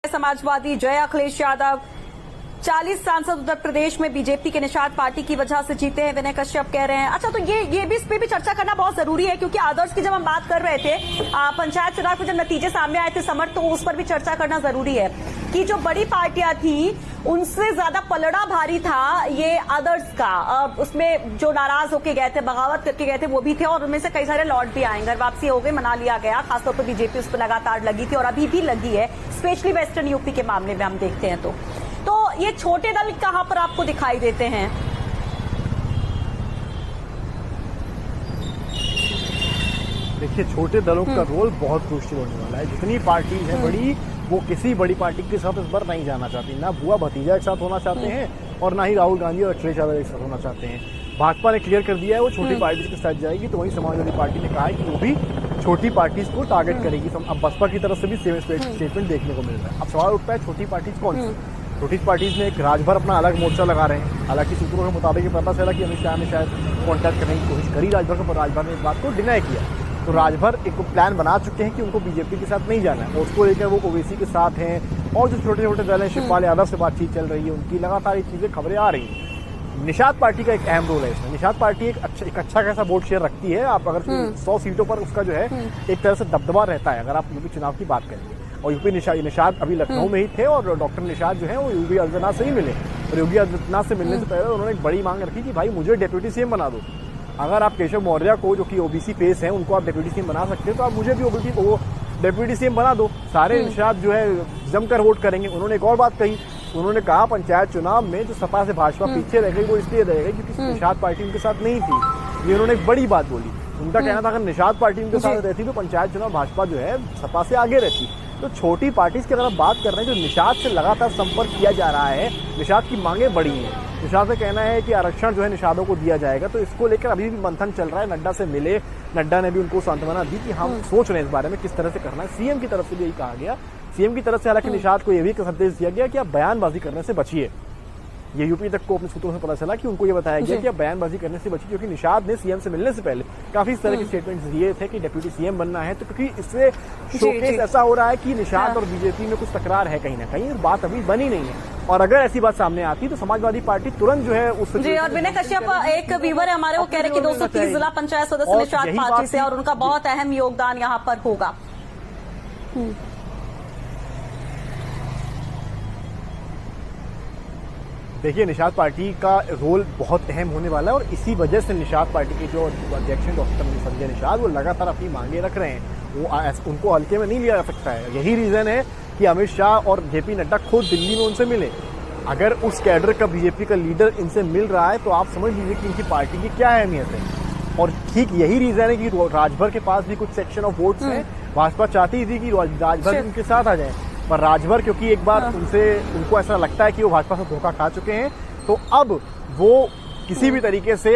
समाजवादी जय अखिलेश यादव 40 सांसद उत्तर प्रदेश में बीजेपी के निषाद पार्टी की वजह से जीते हैं, विनय कश्यप कह रहे हैं। अच्छा, तो ये भी इस पे भी चर्चा करना बहुत जरूरी है, क्योंकि आदर्श की जब हम बात कर रहे थे पंचायत चुनाव के जब नतीजे सामने आए थे समर, तो उस पर भी चर्चा करना जरूरी है कि जो बड़ी पार्टियां थी उनसे ज्यादा पलड़ा भारी था ये आदर्श का। उसमें जो नाराज होके गए थे, बगावत करके गए थे, वो भी थे और उनमें से कई सारे लौट भी आए, घर वापसी हो गई, मना लिया गया। खासतौर पर बीजेपी उस पर लगातार लगी थी और अभी भी लगी है, स्पेशली वेस्टर्न यूपी के मामले में हम देखते हैं। तो ये छोटे दल कहां पर आपको दिखाई देते हैं? देखिए, छोटे दलों का रोल बहुत क्रूशियल होने वाला है। जितनी पार्टी है बड़ी, वो किसी बड़ी पार्टी के साथ इस बार नहीं जाना चाहती, ना बुआ भतीजा एक साथ होना चाहते हैं और ना ही राहुल गांधी और अखिलेश यादव एक साथ होना चाहते हैं। भाजपा ने क्लियर कर दिया है वो छोटी पार्टी के साथ जाएगी, तो वहीं समाजवादी पार्टी ने कहा है कि वो भी छोटी पार्टीज को टारगेट करेगी। अब बसपा की तरफ से भी सेम स्टेटमेंट देखने को मिल रहा है। अब सवाल उठता है, छोटी पार्टीज कौन सी? छोटी पार्टीज में एक राजभर अपना अलग मोर्चा लगा रहे हैं। हालांकि सूत्रों के मुताबिक पता चला कि अमित शाह ने शायद कॉन्टैक्ट करने की कोशिश करी राजभर को, पर राजभर ने इस बात को डिनाई किया। तो राजभर एक प्लान बना चुके हैं कि उनको बीजेपी के साथ नहीं जाना है और उसको लेकर वो ओवैसी के साथ हैं। और जो छोटे छोटे दल हैं, शिवपाल यादव से बातचीत चल रही है, उनकी लगातार ये चीजें खबरें आ रही हैं। निषाद पार्टी का एक अहम रोल है इसमें। निषाद पार्टी एक अच्छा खासा वोट शेयर रखती है। आप अगर 100 सीटों पर उसका जो है एक तरह से दबदबा रहता है, अगर आप यूपी चुनाव की बात करेंगे। और यूपी निषाद अभी लखनऊ में ही थे और डॉक्टर निषाद जो है वो योगी आदित्यनाथ से ही मिले, और योगी आदित्यनाथ से मिलने से पहले उन्होंने एक बड़ी मांग रखी कि भाई मुझे डेप्यूटी सीएम बना दो। अगर आप केशव मौर्य को, जो कि ओबीसी फेस है, उनको आप डेप्यूटी सीएम बना सकते हो, तो आप मुझे भी डेप्यूटी सीएम बना दो। सारे निषाद जो है जमकर वोट करेंगे। उन्होंने एक और बात कही, उन्होंने कहा पंचायत चुनाव में जो सपा से भाजपा पीछे रह गई वो इसलिए रह गई क्योंकि निषाद पार्टी उनके साथ नहीं थी। ये उन्होंने एक बड़ी बात बोली। उनका कहना था अगर निषाद पार्टी उनके साथ रहती तो पंचायत चुनाव भाजपा जो है सपा से आगे रहती। तो छोटी पार्टीज की अगर आप बात कर रहे हैं, जो निषाद से लगातार संपर्क किया जा रहा है, निषाद की मांगे बड़ी हैं। निषाद का कहना है कि आरक्षण जो है निषादों को दिया जाएगा, तो इसको लेकर अभी भी मंथन चल रहा है। नड्डा से मिले, नड्डा ने भी उनको सांत्वना दी कि हम सोच रहे हैं इस बारे में किस तरह से करना है। सीएम की तरफ से भी यही कहा गया। सीएम की तरफ से हालांकि निषाद को यह भी संदेश दिया गया कि आप बयानबाजी करने से बचिए। ये यूपी तक को अपने सूत्रों से पता चला कि उनको ये बताया गया कि आप बयानबाजी करने से बचिए, क्योंकि निषाद ने सीएम से मिलने से पहले काफी इस तरह के स्टेटमेंट्स दिए थे कि डेप्यूटी सीएम बनना है। तो क्योंकि इससे शोकेस ऐसा हो रहा है कि निषाद और बीजेपी में कुछ तकरार है कहीं ना कहीं, बात अभी बनी नहीं है। और अगर ऐसी बात सामने आती तो समाजवादी पार्टी तुरंत जो है उस जी। और विनय कश्यप एक व्यूवर है हमारे, वो कह रहे कि 230 जिला पंचायत सदस्य निषाद पार्टी से, और उनका बहुत अहम योगदान यहाँ पर होगा। देखिए, निषाद पार्टी का रोल बहुत अहम होने वाला है और इसी वजह से निषाद पार्टी के जो अध्यक्ष हैं डॉक्टर संजय निषाद, वो लगातार अपनी मांगे रख रहे हैं। वो उनको हल्के में नहीं लिया जा सकता है। यही रीजन है कि अमित शाह और जेपी नड्डा खुद दिल्ली में उनसे मिले। अगर उस कैडर का, बीजेपी का लीडर इनसे मिल रहा है, तो आप समझ लीजिए कि इनकी पार्टी की क्या अहमियत है। और ठीक यही रीजन है कि राजभर के पास भी कुछ सेक्शन ऑफ वोट्स हैं। भाजपा चाहती थी कि राजभर उनके साथ आ जाए, पर राजभर क्योंकि एक बार उनको ऐसा लगता है कि वो भाजपा से धोखा खा चुके हैं, तो अब वो किसी भी तरीके से